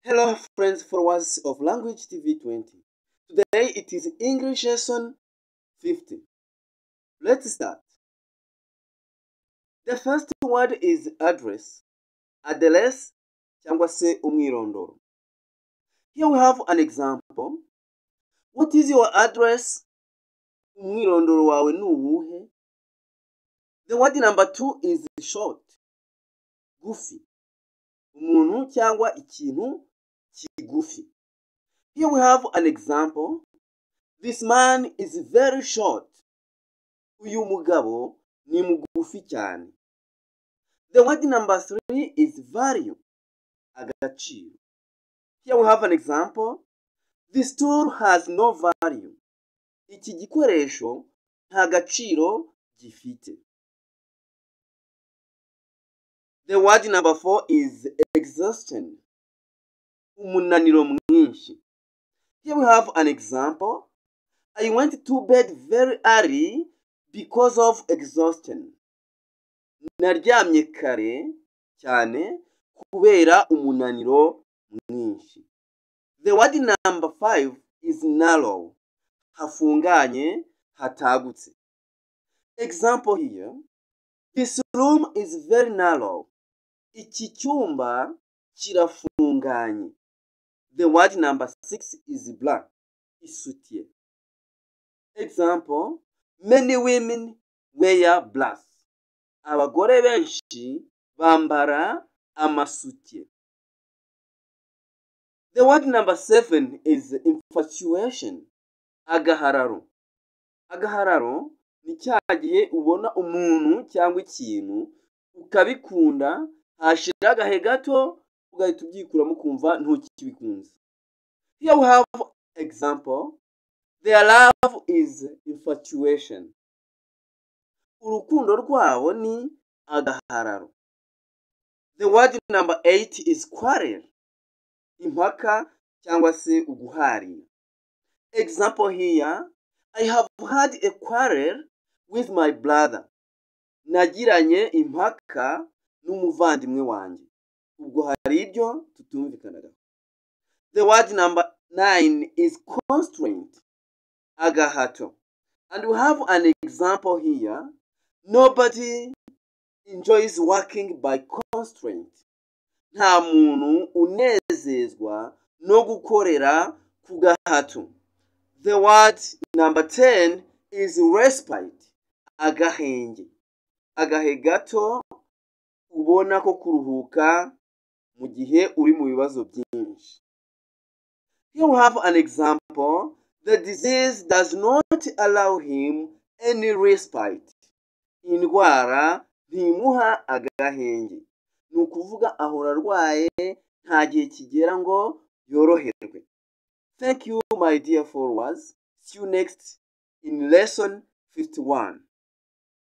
Hello friends, followers of Language TV 20. Today it is English lesson 50. Let's start. The first word is address. Address cyangwa se umwirondoro. Here we have an example. What is your address? Umwirondoro wawe ni uwuhe? The word number 2 is short. Gufi. Umuntu cyangwa ikintu kigufi. Here we have an example. This man is very short. Uyu mugabo ni mugufi cyane. The word number 3 is value. Agaciro. Here we have an example. This tool has no value. Iki gikoresho nta gaciro gifite. The word number 4 is exhaustion. Umunaniro mwinshi. Here we have an example. I went to bed very early because of exhaustion. Naryamye kare cyane kubera umunaniro mwinshi. The word number 5 is narrow. Hafunganye, hatagutse. Example here. This room is very narrow. Iki cyumba kirafunganye. The word number 6 is black. Isutiye. Example. Many women wear black. Abagore benshi bambara amasutiye. The word number 7 is infatuation. Agahararo. Agahararo ni cya gihe ubona umuntu cyangwa ikintu ukabikunda, hashira agahe gato ugahita ubyikuramo kumva ntukibikunze. Here we have example. Their love is infatuation. Urukundo rwabo ni agahararo. The word number 8 is quarrel. Impaka cyangwa se uguharira. Example here. I have had a quarrel with my brother. Nagiranye impaka n'umuvandimwe wanjye. Ubwo hari ibyo tutumvikanaga. The word number 9 is constraint. Agahato. And we have an example here. Nobody enjoys working by constraint. Nta muntu unezezwa no gukorera ku gahato. The word number 10 is respite. Agahenge. Agahe gato ubona ko kuruhuka mu gihe uri mu bibazo byinshi. Here we have an example. The disease does not allow him any respite. Indwara ntimuha agahenge. Ni ukuvuga ahora arwaye nta gihe kigera ngo yoroherwe. Thank you, my dear followers. See you next in lesson 51.